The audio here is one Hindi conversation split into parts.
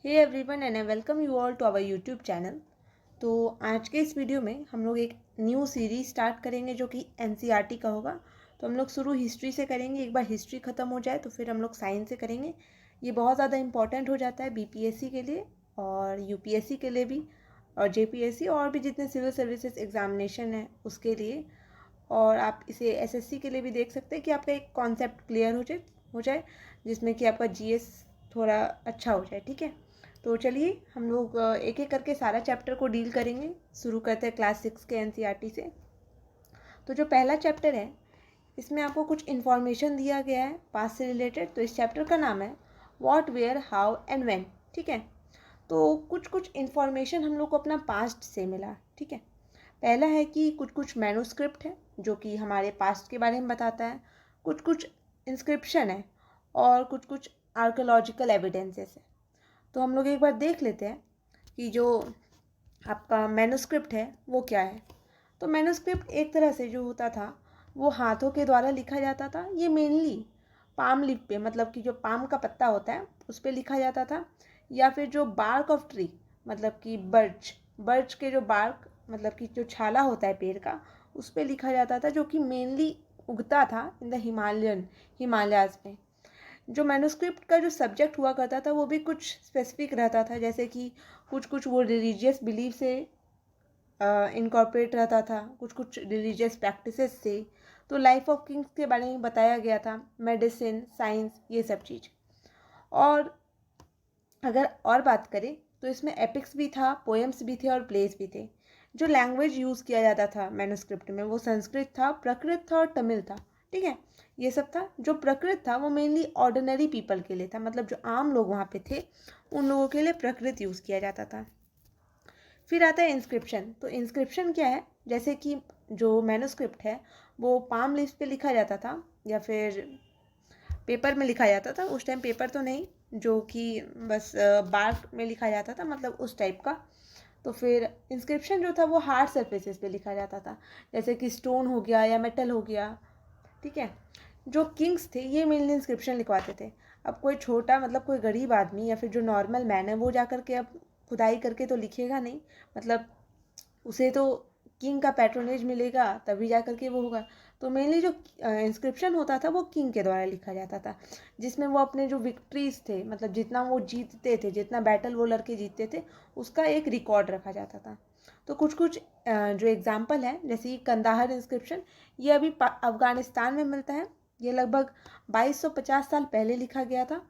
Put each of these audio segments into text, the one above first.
Hey everyone and I welcome you all to our YouTube channel. तो आज के इस वीडियो में हम लोग एक न्यू सीरीज स्टार्ट करेंगे जो कि एनसीईआरटी का होगा। तो हम लोग शुरू हिस्ट्री से करेंगे, एक बार हिस्ट्री ख़त्म हो जाए तो फिर हम लोग साइंस से करेंगे। ये बहुत ज़्यादा इंपॉर्टेंट हो जाता है बीपीएससी के लिए और यूपीएससी के लिए भी, और जेपीएससी और भी जितने सिविल सर्विसेज एग्जामिनेशन है उसके लिए। और आप इसे एसएससी के लिए भी देख सकते हैं कि आपका एक कॉन्सेप्ट क्लियर हो जाए जिसमें कि आपका जीएस थोड़ा अच्छा हो जाए। ठीक है, तो चलिए हम लोग एक एक करके सारा चैप्टर को डील करेंगे। शुरू करते हैं क्लास 6 के एनसीईआरटी से। तो जो पहला चैप्टर है इसमें आपको कुछ इन्फॉर्मेशन दिया गया है पास्ट से रिलेटेड। तो इस चैप्टर का नाम है what, where, how and when. ठीक है, तो कुछ कुछ इन्फॉर्मेशन हम लोग को अपना पास्ट से मिला। ठीक है, पहला है कि कुछ कुछ मैन्युस्क्रिप्ट है जो कि हमारे पास्ट के बारे में बताता है, कुछ कुछ इंस्क्रिप्शन है और कुछ कुछ आर्कोलॉजिकल एविडेंसेस है। तो हम लोग एक बार देख लेते हैं कि जो आपका मैन्युस्क्रिप्ट है वो क्या है। तो मैन्युस्क्रिप्ट एक तरह से जो होता था वो हाथों के द्वारा लिखा जाता था। ये मेनली पाम लीफ पे, मतलब कि जो पाम का पत्ता होता है उस पर लिखा जाता था, या फिर जो बार्क ऑफ ट्री, मतलब कि बर्च के जो बार्क, मतलब कि जो छाला होता है पेड़ का, उस पर लिखा जाता था, जो कि मेनली उगता था इन द हिमालयाज में। जो मैन्युस्क्रिप्ट का जो सब्जेक्ट हुआ करता था वो भी कुछ स्पेसिफिक रहता था, जैसे कि कुछ कुछ वो रिलीजियस बिलीफ से इनकॉर्पोरेट रहता था, कुछ कुछ रिलीजियस प्रैक्टिसेस से। तो लाइफ ऑफ किंग्स के बारे में बताया गया था, मेडिसिन, साइंस, ये सब चीज़। और अगर और बात करें तो इसमें एपिक्स भी था, पोएम्स भी थे और प्लेस भी थे। जो लैंग्वेज यूज़ किया जाता था मैन्युस्क्रिप्ट में वो संस्कृत था, प्राकृत था और तमिल था। ठीक है, ये सब था। जो प्राकृत था वो मेनली ऑर्डिनरी पीपल के लिए था, मतलब जो आम लोग वहाँ पे थे उन लोगों के लिए प्राकृत यूज़ किया जाता था। फिर आता है इंस्क्रिप्शन। तो इंस्क्रिप्शन क्या है, जैसे कि जो मैन्युस्क्रिप्ट है वो पाम लीफ पे लिखा जाता था या फिर पेपर में लिखा जाता था। उस टाइम पेपर तो नहीं, जो कि बस बार्क में लिखा जाता था, मतलब उस टाइप का। तो फिर इंस्क्रिप्शन जो था वो हार्ड सरफेसेस पे लिखा जाता था, जैसे कि स्टोन हो गया या मेटल हो गया। ठीक है, जो किंग्स थे ये मेनली इंस्क्रिप्शन लिखवाते थे। अब कोई छोटा, मतलब कोई गरीब आदमी या फिर जो नॉर्मल मैन है वो जा कर के अब खुदाई करके तो लिखेगा नहीं, मतलब उसे तो किंग का पैट्रोनेज मिलेगा तभी जा कर के वो होगा। तो मेनली जो इंस्क्रिप्शन होता था वो किंग के द्वारा लिखा जाता था, जिसमें वो अपने जो विक्ट्रीज थे, मतलब जितना वो जीतते थे, जितना बैटल वो लड़के जीतते थे, उसका एक रिकॉर्ड रखा जाता था। तो कुछ कुछ जो एग्जाम्पल है, जैसे कि कंदाहर इंस्क्रिप्शन, ये अभी अफगानिस्तान में मिलता है। ये लगभग 2250 साल पहले लिखा गया था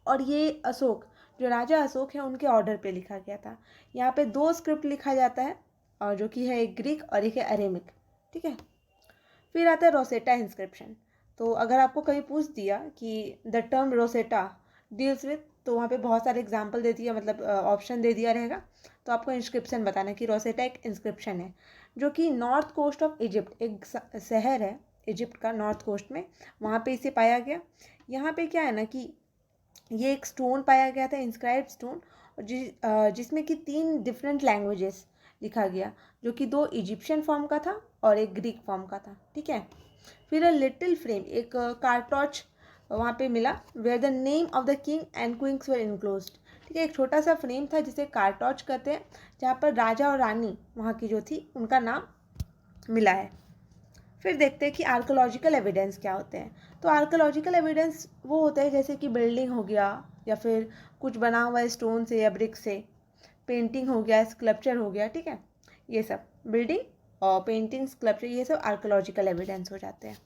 और ये अशोक, जो राजा अशोक है उनके ऑर्डर पे लिखा गया था। यहाँ पे दो स्क्रिप्ट लिखा जाता है, और जो कि है एक ग्रीक और एक है अरेमिक। ठीक है, फिर आता है रोसेटा इंस्क्रिप्शन। तो अगर आपको कभी पूछ दिया कि the term Rosetta deals with, तो वहाँ पे बहुत सारे एग्जाम्पल दे दिया, मतलब ऑप्शन दे दिया रहेगा। तो आपको इंस्क्रिप्शन बताना कि रोसेटा एक इंस्क्रिप्शन है जो कि नॉर्थ कोस्ट ऑफ इजिप्ट, एक शहर है इजिप्ट का नॉर्थ कोस्ट में, वहाँ पे इसे पाया गया। यहाँ पे क्या है ना कि ये एक स्टोन पाया गया था, इंस्क्राइब्ड स्टोन, जिसमें कि 3 डिफरेंट लैंग्वेजेस लिखा गया, जो कि 2 इजिप्शियन फॉर्म का था और एक ग्रीक फॉर्म का था। ठीक है, फिर अ लिटिल फ्रेम, एक कार्टॉच वहाँ पे मिला, where the name of the king and queens were enclosed. ठीक है, एक छोटा सा फ्रेम था जिसे कार्टॉच कहते हैं, जहाँ पर राजा और रानी वहाँ की जो थी उनका नाम मिला है। फिर देखते हैं कि आर्कोलॉजिकल एविडेंस क्या होते हैं। तो आर्कोलॉजिकल एविडेंस वो होता है जैसे कि बिल्डिंग हो गया, या फिर कुछ बना हुआ है स्टोन से या ब्रिक से, पेंटिंग हो गया, स्कल्पचर हो गया। ठीक है, ये सब बिल्डिंग और पेंटिंग, स्कल्पचर, ये सब आर्कोलॉजिकल एविडेंस हो जाते हैं।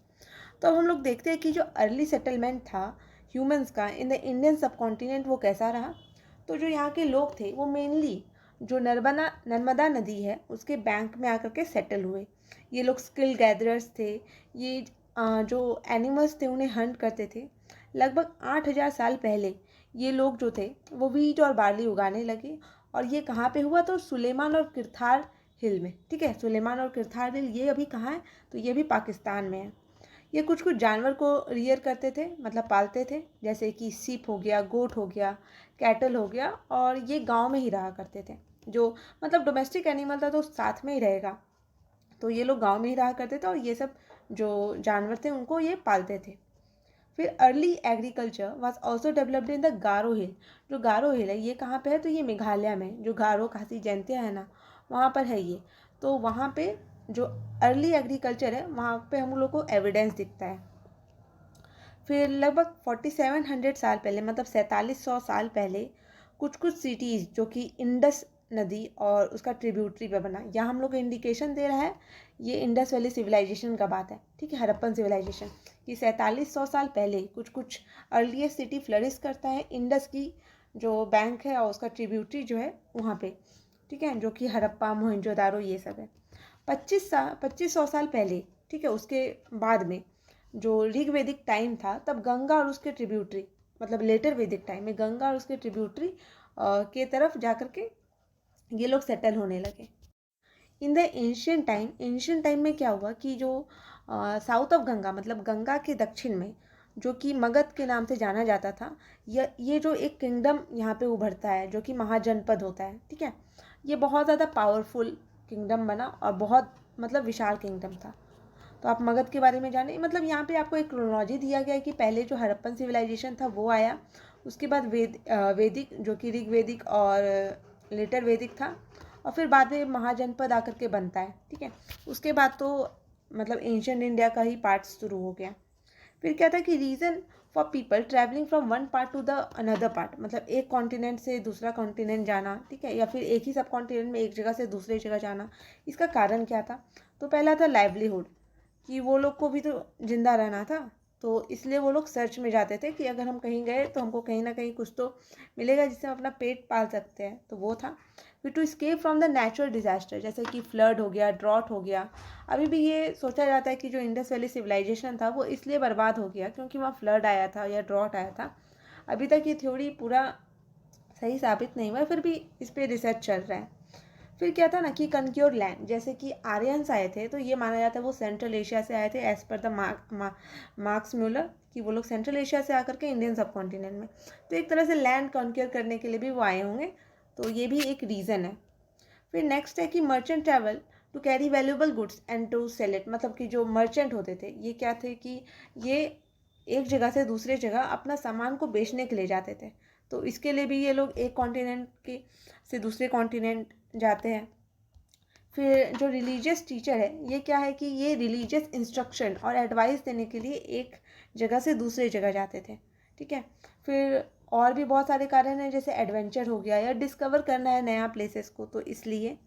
तो अब हम लोग देखते हैं कि जो अर्ली सेटलमेंट था ह्यूमंस का इन द इंडियन सब कॉन्टिनेंट वो कैसा रहा। तो जो यहाँ के लोग थे वो मेनली जो नर्मदा नदी है उसके बैंक में आकर के सेटल हुए। ये लोग स्किल गैदरर्स थे। ये जो एनिमल्स थे उन्हें हंट करते थे। लगभग 8000 साल पहले ये लोग जो थे वो वीट और बार्ली उगाने लगे। और ये कहाँ पे हुआ, तो सुलेमान और किरथार हिल में। ठीक है, सुलेमान और किरथार हिल ये अभी कहाँ है, तो ये भी पाकिस्तान में है। ये कुछ कुछ जानवर को रियर करते थे, मतलब पालते थे, जैसे कि सीप हो गया, गोट हो गया, कैटल हो गया, और ये गांव में ही रहा करते थे। जो मतलब डोमेस्टिक एनिमल था तो साथ में ही रहेगा, तो ये लोग गांव में ही रहा करते थे और ये सब जो जानवर थे उनको ये पालते थे। फिर early agriculture was also developed in the Garo hill. जो गारो हिल है ये कहाँ पे है, तो ये मेघालय में, जो गारो खासी जयंतिया है ना, वहाँ पर है ये। तो वहाँ पे जो अर्ली एग्रीकल्चर है वहाँ पे हम लोग को एविडेंस दिखता है। फिर लगभग 4700 साल पहले, मतलब 4700 साल पहले, कुछ कुछ सिटीज़ जो कि इंडस नदी और उसका ट्रिब्यूटरी पे बना, यहाँ हम लोग को इंडिकेशन दे रहा है ये इंडस वैली सिविलाइजेशन का बात है, ठीक है, हड़प्पन सिविलाइजेशन कि 4700 साल पहले कुछ कुछ अर्लीस्ट सिटी फ्लरिश करता है इंडस की जो बैंक है और उसका ट्रिब्यूटरी जो है वहाँ पे, ठीक है, जो कि हड़प्पा, मोहनजोदारो, ये सब है। 2500 साल पहले, ठीक है, उसके बाद में जो ऋग वैदिक टाइम था तब गंगा और उसके ट्रिब्यूटरी, मतलब लेटर वैदिक टाइम में गंगा और उसके ट्रिब्यूटरी के तरफ जा कर के ये लोग सेटल होने लगे। इन द एंशियंट टाइम में क्या हुआ कि जो साउथ ऑफ गंगा, मतलब गंगा के दक्षिण में, जो कि मगध के नाम से जाना जाता था, ये जो एक किंगडम यहाँ पे उभरता है जो कि महाजनपद होता है, ठीक है, ये बहुत ज़्यादा पावरफुल किंगडम बना और बहुत मतलब विशाल किंगडम था। तो आप मगध के बारे में जाने, मतलब यहाँ पे आपको एक क्रोनोलॉजी दिया गया है कि पहले जो हड़प्पन सिविलाइजेशन था वो आया, उसके बाद वैदिक जो कि ऋग वैदिक और लेटर वैदिक था, और फिर बाद में महाजनपद आकर के बनता है, ठीक है। उसके बाद तो मतलब एंशियंट इंडिया का ही पार्ट शुरू हो गया। फिर क्या था कि reason for people travelling from one part two the another part, मतलब एक कॉन्टिनेंट से दूसरा कॉन्टिनेंट जाना, ठीक है, या फिर एक ही सब कॉन्टिनेंट में एक जगह से दूसरी जगह जाना, इसका कारण क्या था? तो पहला था लाइवलीहुड, कि वो लोग को भी तो जिंदा रहना था, तो इसलिए वो लोग सर्च में जाते थे कि अगर हम कहीं गए तो हमको कहीं ना कहीं कुछ तो मिलेगा जिससे हम अपना पेट पाल सकते हैं, तो वो था। फिर to escape from the natural disaster, जैसे कि फ्लड हो गया, ड्रॉट हो गया। अभी भी ये सोचा जाता है कि जो इंडस वैली सिविलाइजेशन था वो इसलिए बर्बाद हो गया क्योंकि वहाँ फ्लड आया था या ड्रॉट आया था। अभी तक ये थ्योरी पूरा सही साबित नहीं हुआ, फिर भी इस पर रिसर्च चल रहा है। फिर क्या था ना कि कनक्योर लैंड, जैसे कि आर्यंस आए थे तो ये माना जाता है वो सेंट्रल एशिया से आए थे, as per the marks Muller, कि वो लोग सेंट्रल एशिया से आकर के इंडियन सब कॉन्टिनेंट में, तो एक तरह से लैंड कॉन्क्योर करने के लिए भी वो आए होंगे, तो ये भी एक रीज़न है। फिर नेक्स्ट है कि merchant travel to carry valuable goods and to sell it, मतलब कि जो मर्चेंट होते थे ये क्या थे कि ये एक जगह से दूसरी जगह अपना सामान को बेचने के लिए जाते थे, तो इसके लिए भी ये लोग एक कॉन्टिनेंट के से दूसरे कॉन्टिनेंट जाते हैं। फिर जो रिलीजियस टीचर है ये क्या है कि ये रिलीजियस इंस्ट्रक्शन और एडवाइस देने के लिए एक जगह से दूसरी जगह जाते थे, ठीक है। फिर और भी बहुत सारे कारण हैं, जैसे एडवेंचर हो गया या डिस्कवर करना है नया प्लेसेस को, तो इसलिए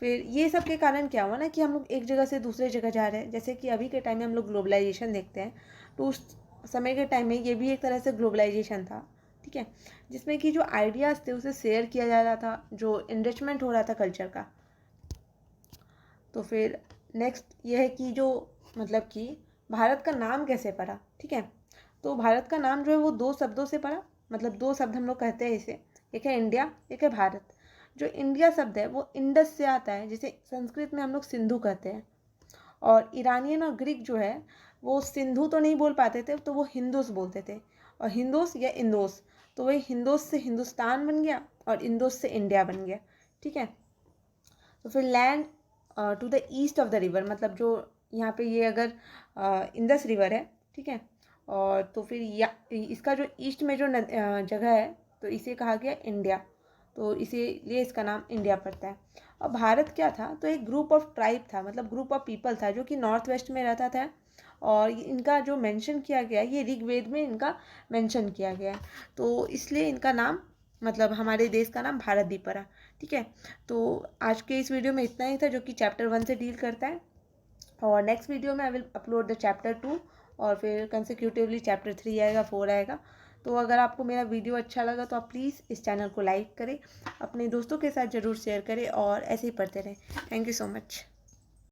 फिर ये सब के कारण क्या हुआ ना कि हम लोग एक जगह से दूसरे जगह जा रहे हैं। जैसे कि अभी के टाइम में हम लोग ग्लोबलाइजेशन देखते हैं, तो उस समय के टाइम में ये भी एक तरह से ग्लोबलाइजेशन था, ठीक है, जिसमें कि जो आइडियाज़ थे उसे शेयर किया जा रहा था, जो इन्रिचमेंट हो रहा था कल्चर का। तो फिर नेक्स्ट ये है कि जो मतलब कि भारत का नाम कैसे पड़ा, ठीक है। तो भारत का नाम जो है वो दो शब्दों से पड़ा, मतलब दो शब्द हम लोग कहते हैं इसे, एक है इंडिया, एक है भारत। जो इंडिया शब्द है वो इंडस से आता है, जिसे संस्कृत में हम लोग सिंधु कहते हैं, और ईरानियन और ग्रीक जो है वो सिंधु तो नहीं बोल पाते थे, तो वो हिंदूस बोलते थे, और हिंदूस या इंदोस, तो वही हिंदोस से हिंदुस्तान बन गया और इंदोस से इंडिया बन गया, ठीक है। तो फिर land to the east of the river, मतलब जो यहाँ पे ये अगर इंदस रिवर है, ठीक है, और तो फिर इसका जो ईस्ट में जो जगह है तो इसे कहा गया इंडिया, तो इसीलिए इसका नाम इंडिया पड़ता है। और भारत क्या था, तो एक ग्रुप ऑफ ट्राइब था, मतलब ग्रुप ऑफ पीपल था जो कि नॉर्थ वेस्ट में रहता था, और इनका जो मेंशन किया गया ये ऋग्वेद में इनका मेंशन किया गया है, तो इसलिए इनका नाम, मतलब हमारे देश का नाम भारत भी पड़ा, ठीक है। तो आज के इस वीडियो में इतना ही था जो कि चैप्टर 1 से डील करता है, और नेक्स्ट वीडियो में I will upload the chapter 2, और फिर कंसेक्यूटिवली चैप्टर 3 आएगा, 4 आएगा। तो अगर आपको मेरा वीडियो अच्छा लगा तो आप प्लीज़ इस चैनल को लाइक करें, अपने दोस्तों के साथ ज़रूर शेयर करें और ऐसे ही पढ़ते रहें। Thank you so much.